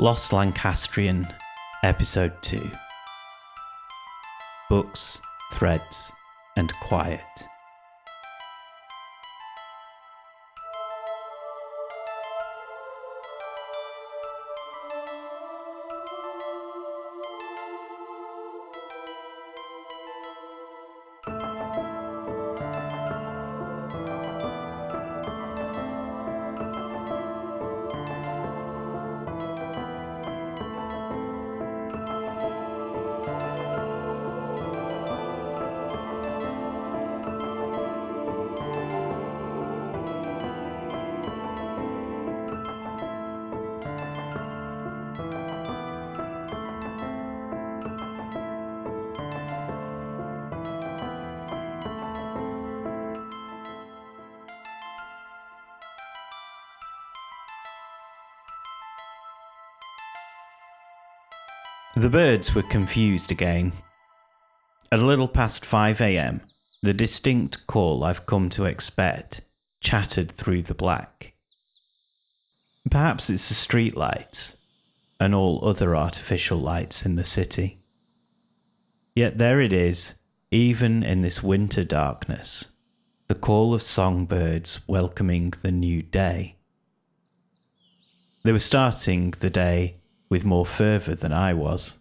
Lost Lancastrian, Episode 2. Books, Threads, and Quiet. The birds were confused again. At a little past 5 a.m, the distinct call I've come to expect chattered through the black. Perhaps it's the street lights and all other artificial lights in the city. Yet there it is, even in this winter darkness, the call of songbirds welcoming the new day. They were starting the day with more fervour than I was.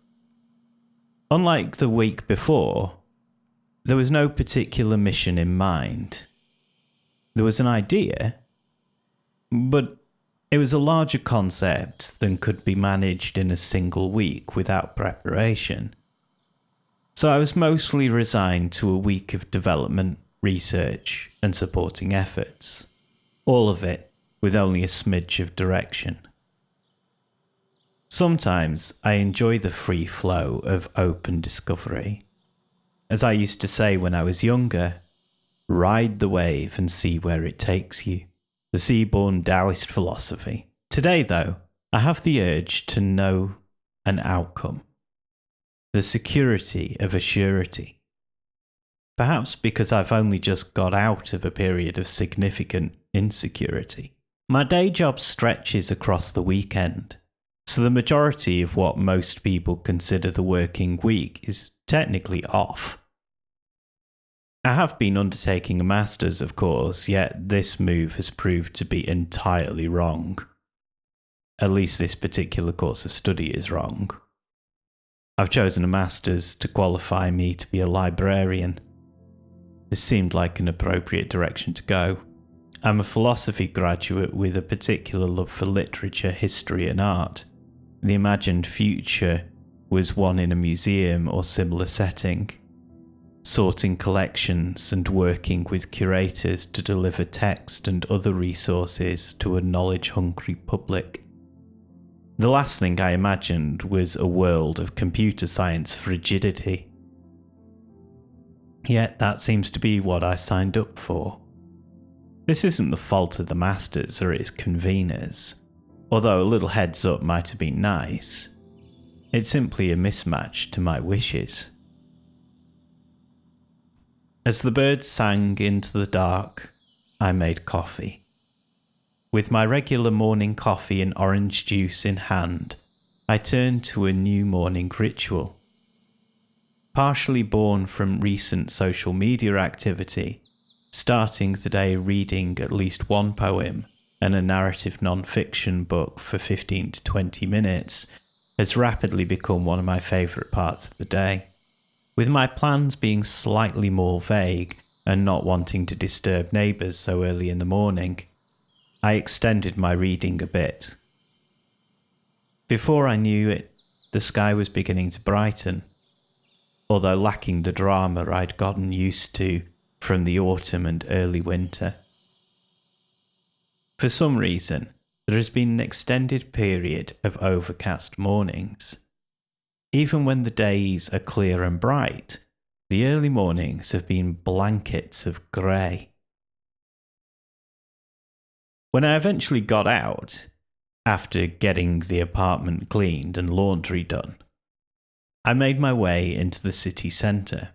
Unlike the week before, there was no particular mission in mind. There was an idea, but it was a larger concept than could be managed in a single week without preparation. So I was mostly resigned to a week of development, research, and supporting efforts. All of it with only a smidge of direction. Sometimes I enjoy the free flow of open discovery. As I used to say when I was younger, ride the wave and see where it takes you. The sea-born Taoist philosophy. Today, though, I have the urge to know an outcome. The security of a surety. Perhaps because I've only just got out of a period of significant insecurity. My day job stretches across the weekend. So the majority of what most people consider the working week is technically off. I have been undertaking a master's, of course, yet this move has proved to be entirely wrong. At least this particular course of study is wrong. I've chosen a master's to qualify me to be a librarian. This seemed like an appropriate direction to go. I'm a philosophy graduate with a particular love for literature, history, and art. The imagined future was one in a museum or similar setting, sorting collections and working with curators to deliver text and other resources to a knowledge-hungry public. The last thing I imagined was a world of computer science frigidity. Yet that seems to be what I signed up for. This isn't the fault of the masters or its conveners. Although a little heads up might have been nice, it's simply a mismatch to my wishes. As the birds sang into the dark, I made coffee. With my regular morning coffee and orange juice in hand, I turned to a new morning ritual. Partially born from recent social media activity, starting the day reading at least one poem and a narrative non-fiction book for 15 to 20 minutes has rapidly become one of my favourite parts of the day. With my plans being slightly more vague and not wanting to disturb neighbours so early in the morning, I extended my reading a bit. Before I knew it, the sky was beginning to brighten, although lacking the drama I'd gotten used to from the autumn and early winter. For some reason, there has been an extended period of overcast mornings. Even when the days are clear and bright, the early mornings have been blankets of grey. When I eventually got out, after getting the apartment cleaned and laundry done, I made my way into the city centre.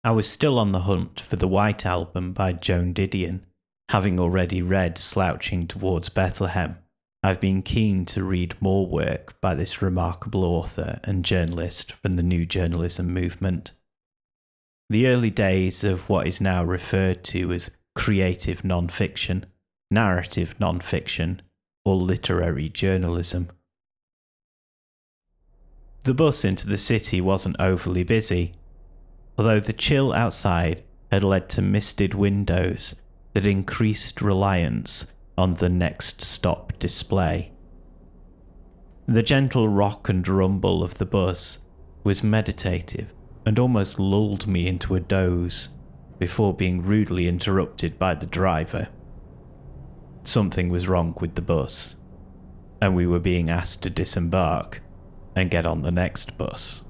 I was still on the hunt for the White Album by Joan Didion, having already read Slouching Towards Bethlehem I've been keen to read more work by this remarkable author and journalist from the new journalism movement. The early days of what is now referred to as creative non-fiction, narrative non-fiction, or literary journalism. The bus into the city wasn't overly busy, although the chill outside had led to misted windows that increased reliance on the next stop display. The gentle rock and rumble of the bus was meditative and almost lulled me into a doze before being rudely interrupted by the driver. Something was wrong with the bus, and we were being asked to disembark and get on the next bus.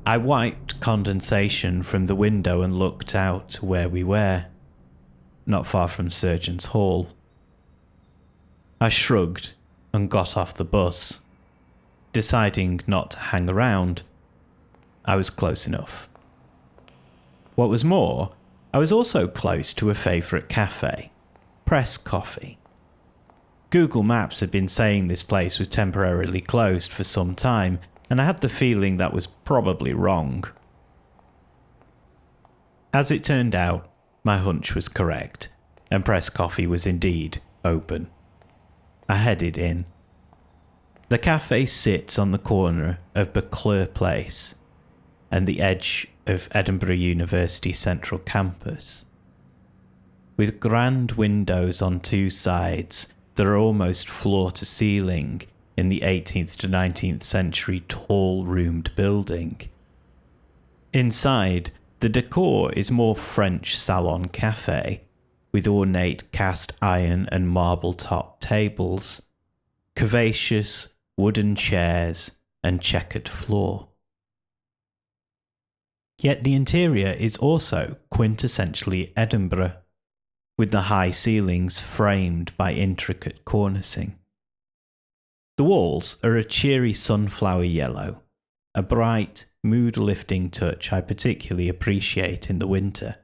I wiped condensation from the window and looked out to where we were, not far from Surgeons' Hall. I shrugged and got off the bus, deciding not to hang around. I was close enough. What was more, I was also close to a favourite cafe, Press Coffee. Google Maps had been saying this place was temporarily closed for some time, and I had the feeling that was probably wrong. As it turned out, my hunch was correct, and Press Coffee was indeed open. I headed in. The cafe sits on the corner of Buccleuch Place and the edge of Edinburgh University Central Campus. With grand windows on two sides that are almost floor to ceiling in the 18th to 19th century tall-roomed building. Inside, the decor is more French salon cafe, with ornate cast iron and marble-top tables, curvaceous wooden chairs, and checkered floor. Yet the interior is also quintessentially Edinburgh, with the high ceilings framed by intricate cornicing. The walls are a cheery sunflower yellow, a bright, mood-lifting touch I particularly appreciate in the winter.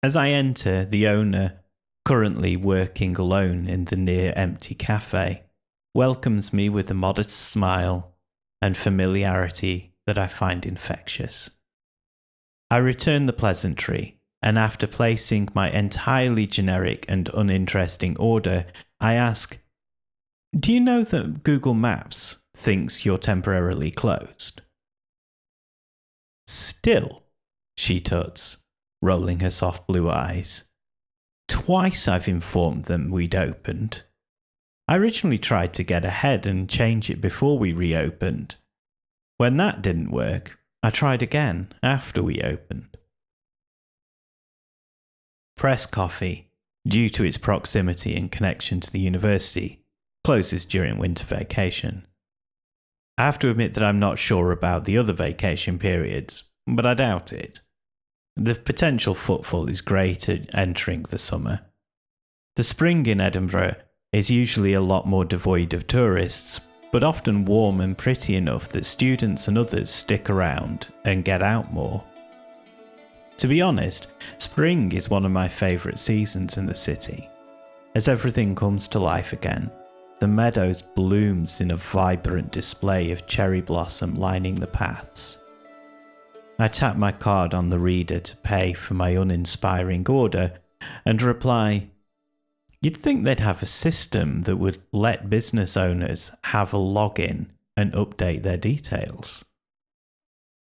As I enter, the owner, currently working alone in the near-empty cafe, welcomes me with a modest smile and familiarity that I find infectious. I return the pleasantry, and after placing my entirely generic and uninteresting order, I ask, "Do you know that Google Maps thinks you're temporarily closed?" "Still," she tuts, rolling her soft blue eyes. "Twice I've informed them we'd opened. I originally tried to get ahead and change it before we reopened. When that didn't work, I tried again after we opened." Press Coffee, due to its proximity and connection to the university, closes during winter vacation. I have to admit that I'm not sure about the other vacation periods, but I doubt it. The potential footfall is great entering the summer. The spring in Edinburgh is usually a lot more devoid of tourists, but often warm and pretty enough that students and others stick around and get out more. To be honest, spring is one of my favourite seasons in the city. As everything comes to life again, the meadows blooms in a vibrant display of cherry blossom lining the paths. I tap my card on the reader to pay for my uninspiring order and reply, "You'd think they'd have a system that would let business owners have a login and update their details."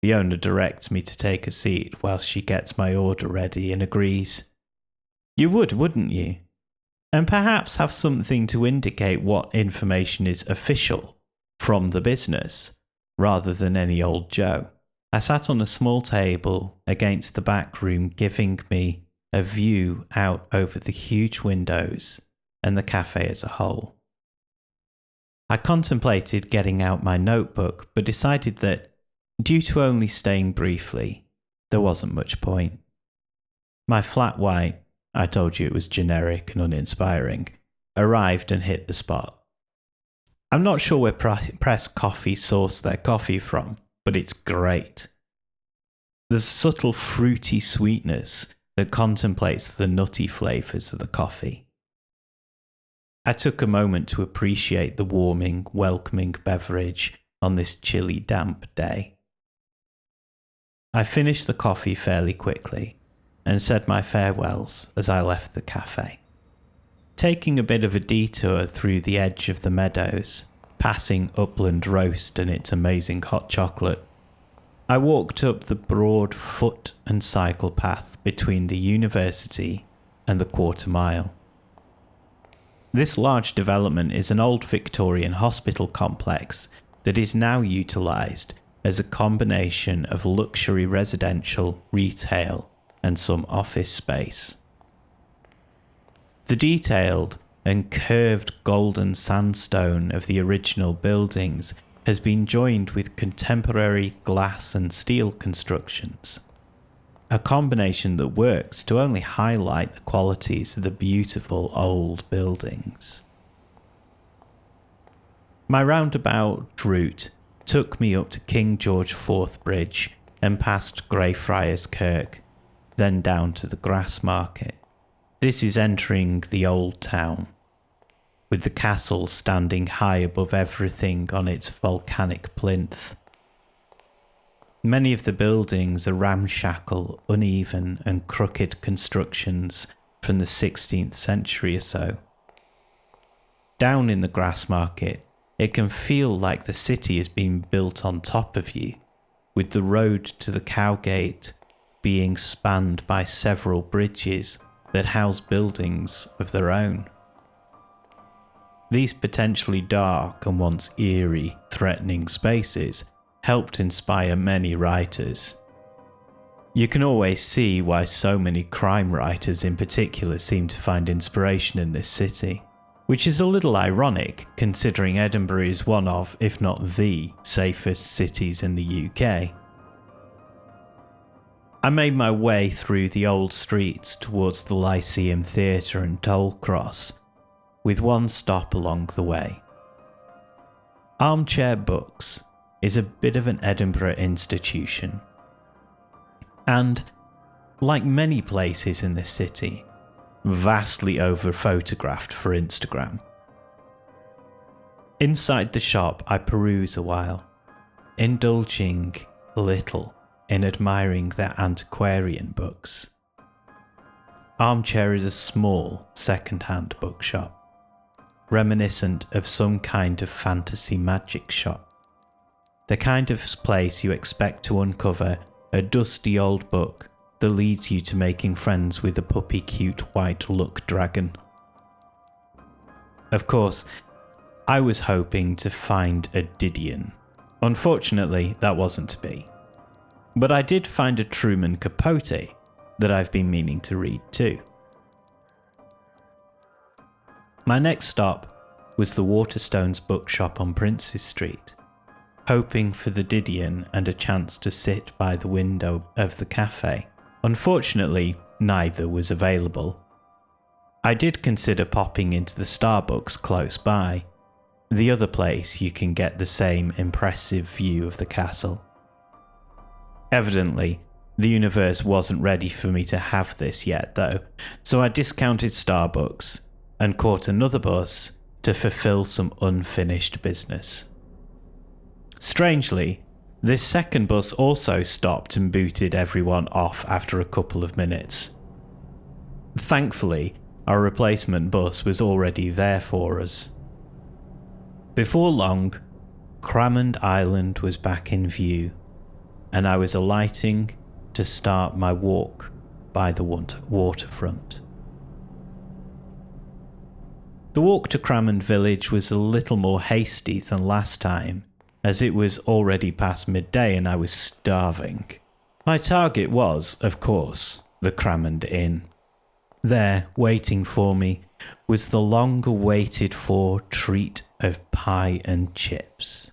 The owner directs me to take a seat whilst she gets my order ready and agrees. "You would, wouldn't you? And perhaps have something to indicate what information is official from the business, rather than any old Joe." I sat on a small table against the back room, giving me a view out over the huge windows and the cafe as a whole. I contemplated getting out my notebook, but decided that, due to only staying briefly, there wasn't much point. My flat white, I told you it was generic and uninspiring, arrived and hit the spot. I'm not sure where Press Coffee source their coffee from, but it's great. There's subtle fruity sweetness that contemplates the nutty flavours of the coffee. I took a moment to appreciate the warming, welcoming beverage on this chilly, damp day. I finished the coffee fairly quickly and said my farewells as I left the cafe. Taking a bit of a detour through the edge of the meadows, passing Upland Roast and its amazing hot chocolate, I walked up the broad foot and cycle path between the university and the quarter mile. This large development is an old Victorian hospital complex that is now utilised as a combination of luxury residential, retail, and some office space. The detailed and curved golden sandstone of the original buildings has been joined with contemporary glass and steel constructions, a combination that works to only highlight the qualities of the beautiful old buildings. My roundabout route took me up to King George IV Bridge and past Greyfriars Kirk, then down to the Grassmarket. This is entering the old town, with the castle standing high above everything on its volcanic plinth. Many of the buildings are ramshackle, uneven and crooked constructions from the 16th century or so. Down in the Grassmarket, it can feel like the city is being built on top of you, with the road to the Cowgate being spanned by several bridges that house buildings of their own. These potentially dark and once eerie, threatening spaces helped inspire many writers. You can always see why so many crime writers in particular seem to find inspiration in this city, which is a little ironic considering Edinburgh is one of, if not the, safest cities in the UK. I made my way through the old streets towards the Lyceum Theatre and Toll Cross, with one stop along the way. Armchair Books is a bit of an Edinburgh institution, and, like many places in this city, vastly over-photographed for Instagram. Inside the shop I peruse a while, indulging a little in admiring their antiquarian books. Armchair is a small second-hand bookshop, reminiscent of some kind of fantasy magic shop. The kind of place you expect to uncover a dusty old book that leads you to making friends with a puppy cute white luck dragon. Of course, I was hoping to find a Didion. Unfortunately, that wasn't to be. But I did find a Truman Capote that I've been meaning to read too. My next stop was the Waterstones bookshop on Princes Street, hoping for the Didion and a chance to sit by the window of the cafe. Unfortunately, neither was available. I did consider popping into the Starbucks close by, the other place you can get the same impressive view of the castle. Evidently, the universe wasn't ready for me to have this yet though, so I discounted Starbucks and caught another bus to fulfill some unfinished business. Strangely, this second bus also stopped and booted everyone off after a couple of minutes. Thankfully, our replacement bus was already there for us. Before long, Cramond Island was back in view, and I was alighting to start my walk by the waterfront. The walk to Cramond Village was a little more hasty than last time, as it was already past midday and I was starving. My target was, of course, the Cramond Inn. There, waiting for me, was the long-awaited for treat of pie and chips.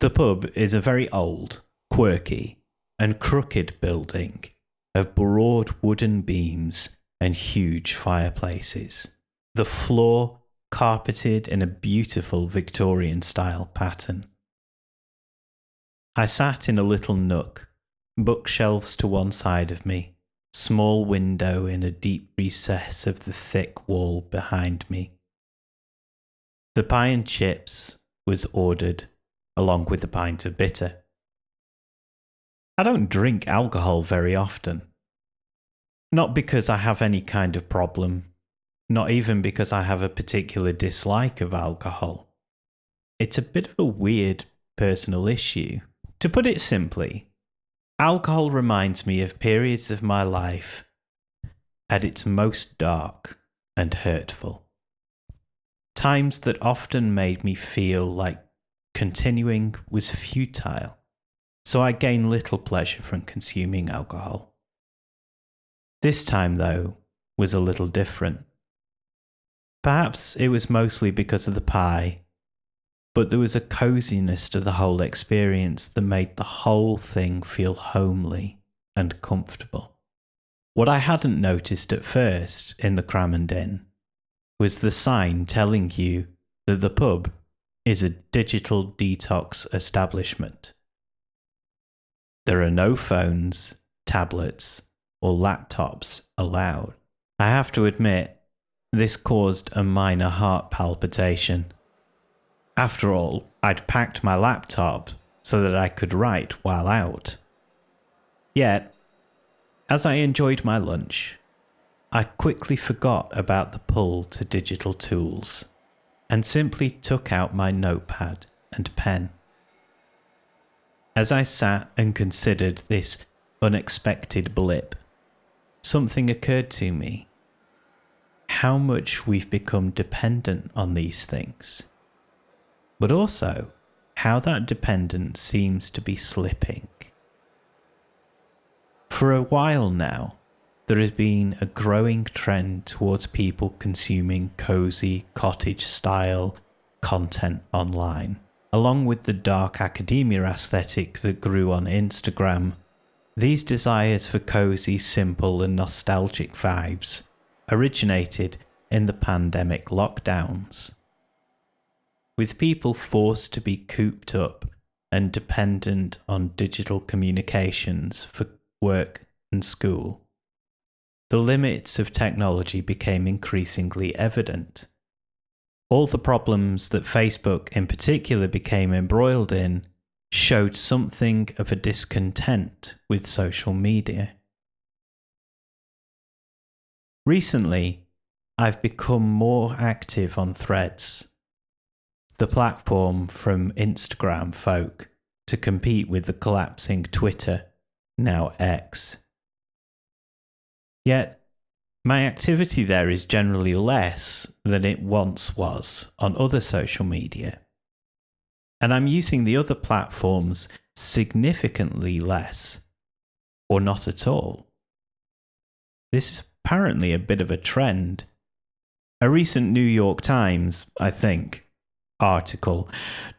The pub is a very old, quirky, and crooked building of broad wooden beams and huge fireplaces. The floor carpeted in a beautiful Victorian-style pattern. I sat in a little nook, bookshelves to one side of me, small window in a deep recess of the thick wall behind me. The pie and chips was ordered, along with a pint of bitter. I don't drink alcohol very often. Not because I have any kind of problem, not even because I have a particular dislike of alcohol. It's a bit of a weird personal issue. To put it simply, alcohol reminds me of periods of my life at its most dark and hurtful. Times that often made me feel like continuing was futile, so I gain little pleasure from consuming alcohol. This time, though, was a little different. Perhaps it was mostly because of the pie, but there was a coziness to the whole experience that made the whole thing feel homely and comfortable. What I hadn't noticed at first in the Crammond Inn was the sign telling you that the pub is a digital detox establishment. There are no phones, tablets, or laptops allowed. I have to admit, this caused a minor heart palpitation. After all, I'd packed my laptop so that I could write while out. Yet, as I enjoyed my lunch, I quickly forgot about the pull to digital tools and simply took out my notepad and pen. As I sat and considered this unexpected blip, something occurred to me. How much we've become dependent on these things, but also how that dependence seems to be slipping. For a while now, there has been a growing trend towards people consuming cozy, cottage-style content online. Along with the dark academia aesthetic that grew on Instagram, these desires for cozy, simple and nostalgic vibes originated in the pandemic lockdowns. With people forced to be cooped up and dependent on digital communications for work and school, the limits of technology became increasingly evident. All the problems that Facebook in particular became embroiled in showed something of a discontent with social media. Recently, I've become more active on Threads, the platform from Instagram folk to compete with the collapsing Twitter, now X. Yet, my activity there is generally less than it once was on other social media. And I'm using the other platforms significantly less, or not at all. This is apparently a bit of a trend. A recent New York Times, I think, article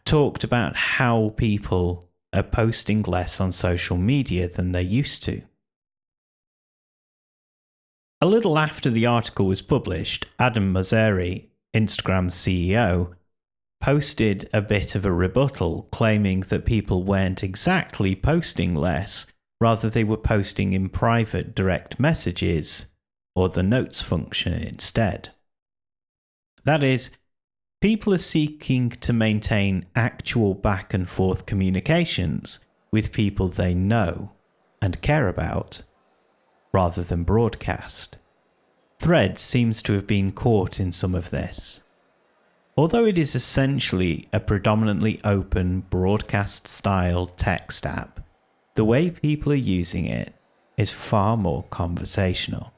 talked about how people are posting less on social media than they used to. A little after the article was published, Adam Mosseri, Instagram's CEO, posted a bit of a rebuttal claiming that people weren't exactly posting less, rather they were posting in private direct messages or the notes function instead. That is, people are seeking to maintain actual back and forth communications with people they know and care about, rather than broadcast. Threads seems to have been caught in some of this. Although it is essentially a predominantly open broadcast-style text app, the way people are using it is far more conversational.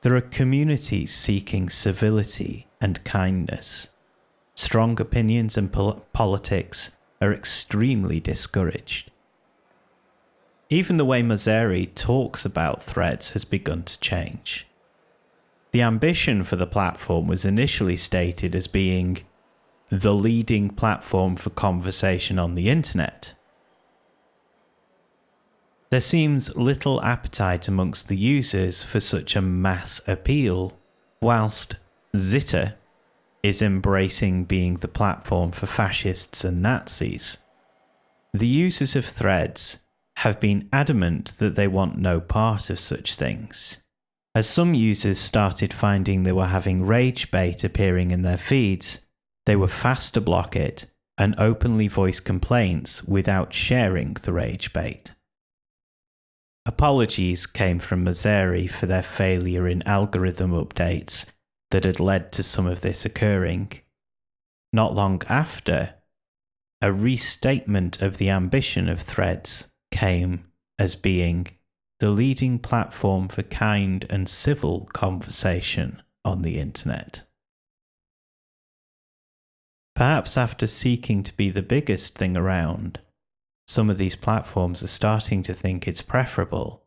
There are communities seeking civility and kindness. Strong opinions and politics are extremely discouraged. Even the way Mosseri talks about Threads has begun to change. The ambition for the platform was initially stated as being the leading platform for conversation on the internet. There seems little appetite amongst the users for such a mass appeal, whilst Zitter is embracing being the platform for fascists and Nazis. The users of Threads have been adamant that they want no part of such things. As some users started finding they were having rage bait appearing in their feeds, they were fast to block it and openly voice complaints without sharing the rage bait. Apologies came from Mosseri for their failure in algorithm updates that had led to some of this occurring. Not long after, a restatement of the ambition of Threads came as being the leading platform for kind and civil conversation on the internet. Perhaps after seeking to be the biggest thing around, some of these platforms are starting to think it's preferable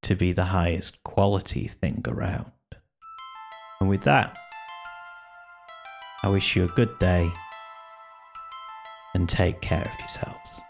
to be the highest quality thing around. And with that, I wish you a good day and take care of yourselves.